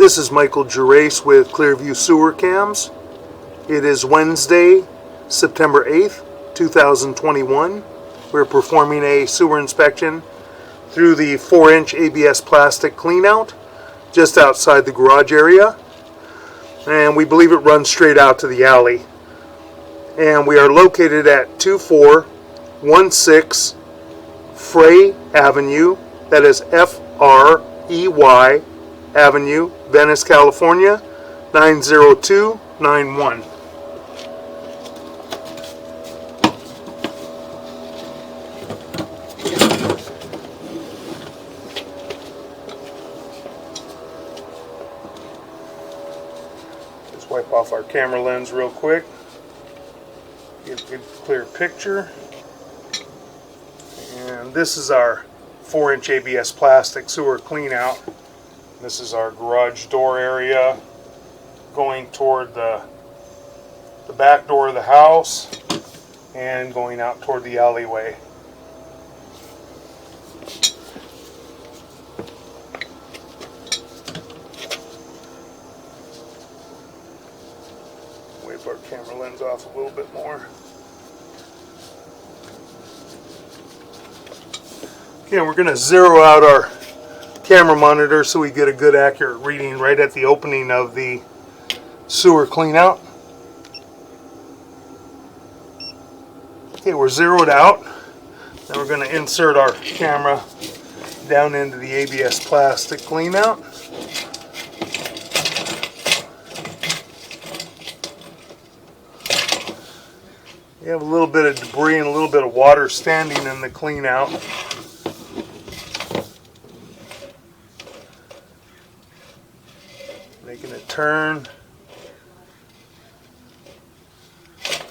This is Michael Gerace with Clearview Sewer Cams. It is Wednesday, September 8th, 2021. We're performing a sewer inspection through the 4-inch ABS plastic cleanout just outside the garage area. And we believe it runs straight out to the alley. And we are located at 2416 Frey Avenue, that is Frey Avenue, Venice, California, 90291. Just wipe off our camera lens real quick. Get a good clear picture. And this is our 4-inch ABS plastic sewer clean out. This is our garage door area going toward the back door of the house and going out toward the alleyway. Wipe our camera lens off a little bit more. Okay, we're going to zero out our camera monitor so we get a good accurate reading right at the opening of the sewer cleanout. Okay, we're zeroed out. Now we're going to insert our camera down into the ABS plastic cleanout. We have a little bit of debris and a little bit of water standing in the cleanout. Making a turn. As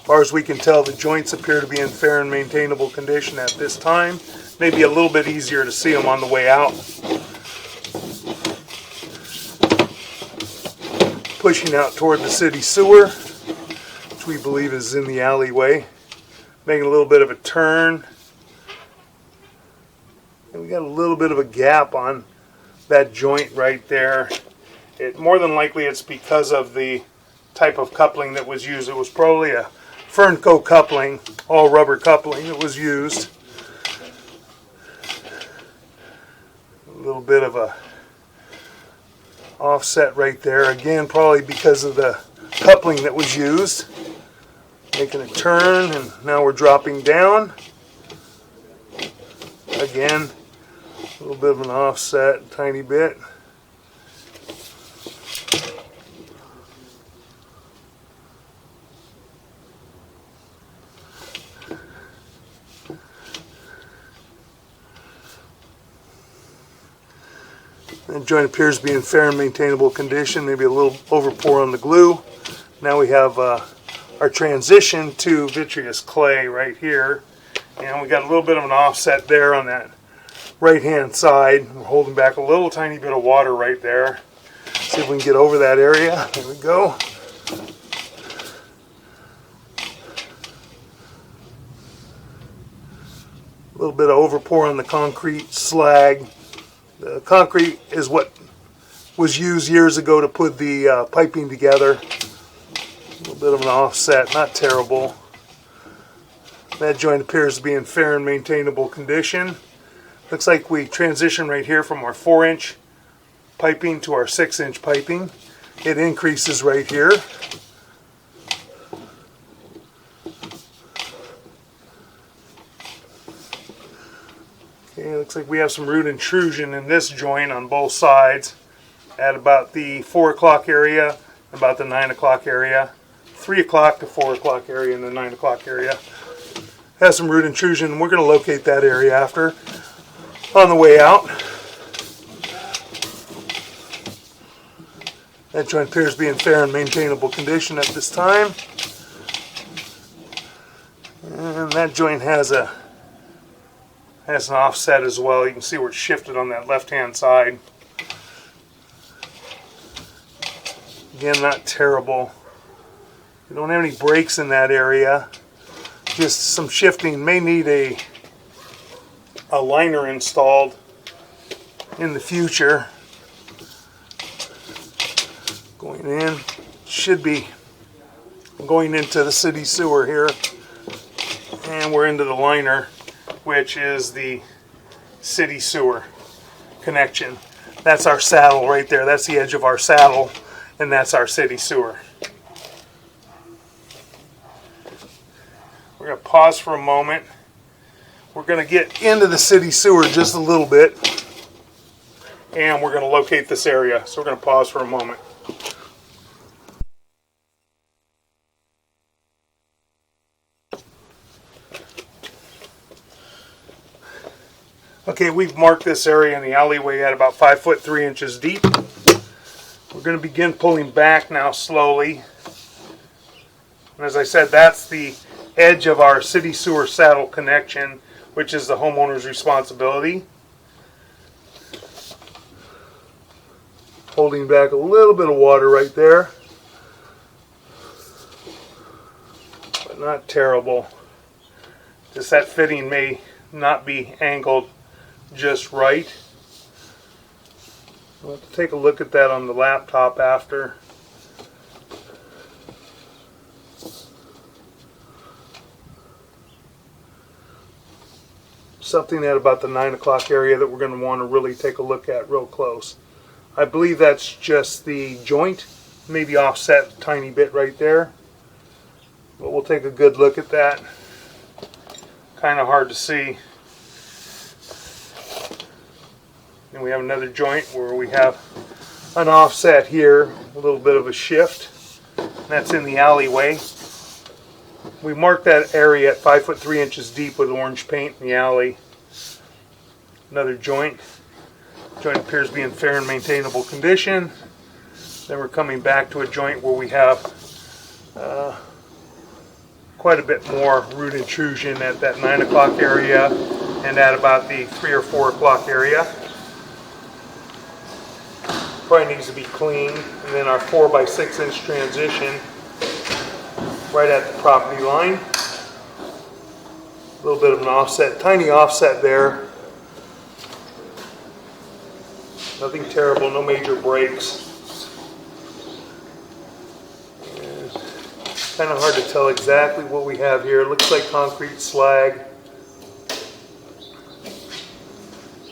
far as we can tell, the joints appear to be in fair and maintainable condition at this time. Maybe a little bit easier to see them on the way out. Pushing out toward the city sewer, which we believe is in the alleyway. Making a little bit of a turn. And we got a little bit of a gap on that joint right there. More than likely it's because of the type of coupling that was used. It was probably a Fernco coupling, all rubber coupling that was used. A little bit of a offset right there. Again, probably because of the coupling that was used. Making a turn, and now we're dropping down. Again, a little bit of an offset, a tiny bit. The joint appears to be in fair and maintainable condition, maybe a little overpour on the glue. Now we have our transition to vitreous clay right here. And we got a little bit of an offset there on that right hand side. We're holding back a little tiny bit of water right there. See if we can get over that area. There we go. A little bit of overpour on the concrete slag. The concrete is what was used years ago to put the piping together. A little bit of an offset, not terrible. That joint appears to be in fair and maintainable condition. Looks like we transition right here from our 4-inch piping to our 6-inch piping. It increases right here. Okay, looks like we have some root intrusion in this joint on both sides at about the 4 o'clock area, about the 9 o'clock area, 3 o'clock to 4 o'clock area, and the 9 o'clock area. Has some root intrusion, and we're going to locate that area after on the way out. That joint appears to be in fair and maintainable condition at this time. And that joint has an offset as well. You can see where it's shifted on that left hand side. Again, not terrible. We don't have any breaks in that area. Just some shifting. May need a liner installed in the future. And then should be going into the city sewer here. And we're into the liner, which is the city sewer connection. That's our saddle right there. That's the edge of our saddle, and that's our city sewer. We're going to pause for a moment. We're going to get into the city sewer just a little bit, and we're going to locate this area. So we're going to pause for a moment. Okay, we've marked this area in the alleyway at about 5 foot 3 inches deep. We're going to begin pulling back now slowly. And as I said, that's the edge of our city sewer saddle connection, which is the homeowner's responsibility. Holding back a little bit of water right there, but not terrible. Just that fitting may not be angled just right. We'll have to take a look at that on the laptop after. Something at about the 9 o'clock area that we're going to want to really take a look at real close. I believe that's just the joint, maybe offset a tiny bit right there, but we'll take a good look at that. Kind of hard to see. And we have another joint where we have an offset here, a little bit of a shift. That's in the alleyway. We marked that area at 5 foot 3 inches deep with orange paint in the alley. Another joint. Joint appears to be in fair and maintainable condition. Then we're coming back to a joint where we have quite a bit more root intrusion at that 9 o'clock area and at about the 3 or 4 o'clock area. Probably needs to be cleaned. And then our 4 by 6 inch transition right at the property line. A little bit of an offset, tiny offset there. Nothing terrible, no major breaks. Kind of hard to tell exactly what we have here. It looks like concrete slag.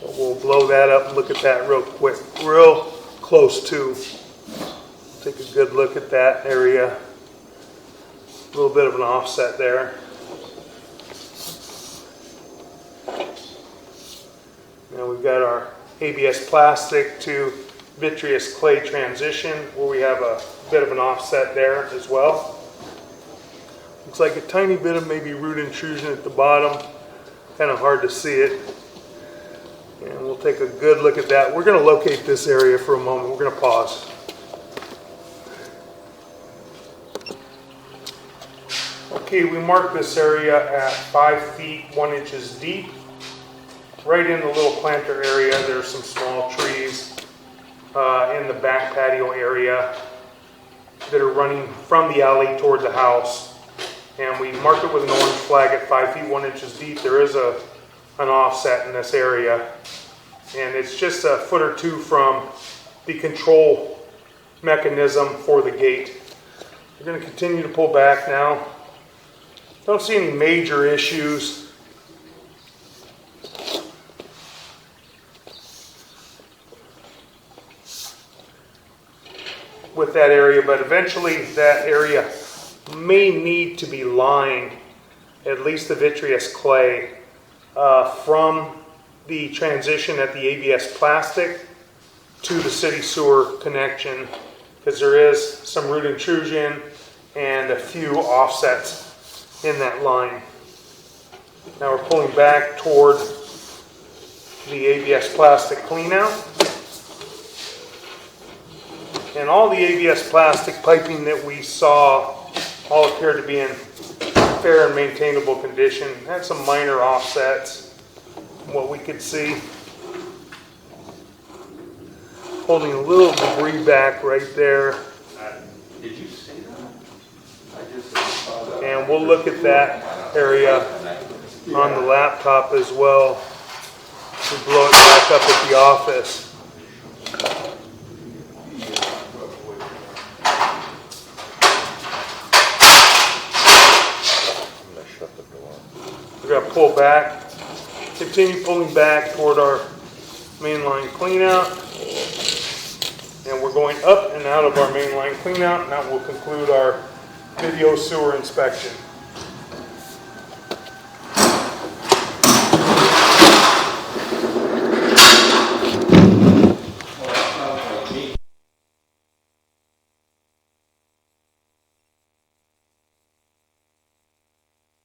But we'll blow that up and look at that real quick, real close to. Take a good look at that area. A little bit of an offset there. Now we've got our ABS plastic to vitreous clay transition where we have a bit of an offset there as well. Looks like a tiny bit of maybe root intrusion at the bottom. Kind of hard to see it. And we'll take a good look at that. We're going to locate this area for a moment. We're going to pause. Okay, we marked this area at 5 feet 1 inches deep. Right in the little planter area, there's some small trees in the back patio area that are running from the alley toward the house. And we marked it with an orange flag at 5 feet 1 inches deep. There is an offset in this area. And it's just a foot or two from the control mechanism for the gate. We're going to continue to pull back now. Don't see any major issues. With that area, but eventually that area may need to be lined, at least the vitreous clay, from the transition at the ABS plastic to the city sewer connection, because there is some root intrusion and a few offsets in that line. Now we're pulling back toward the ABS plastic cleanout. And all the ABS plastic piping that we saw all appear to be in fair and maintainable condition. Had some minor offsets from what we could see. Holding a little debris back right there. Did you see that? I just saw that. And we'll look at that area on the laptop as well. We blow it back up at the office. going to pull back, continue pulling back toward our mainline cleanout. And we're going up and out of our mainline cleanout, and that will conclude our video sewer inspection.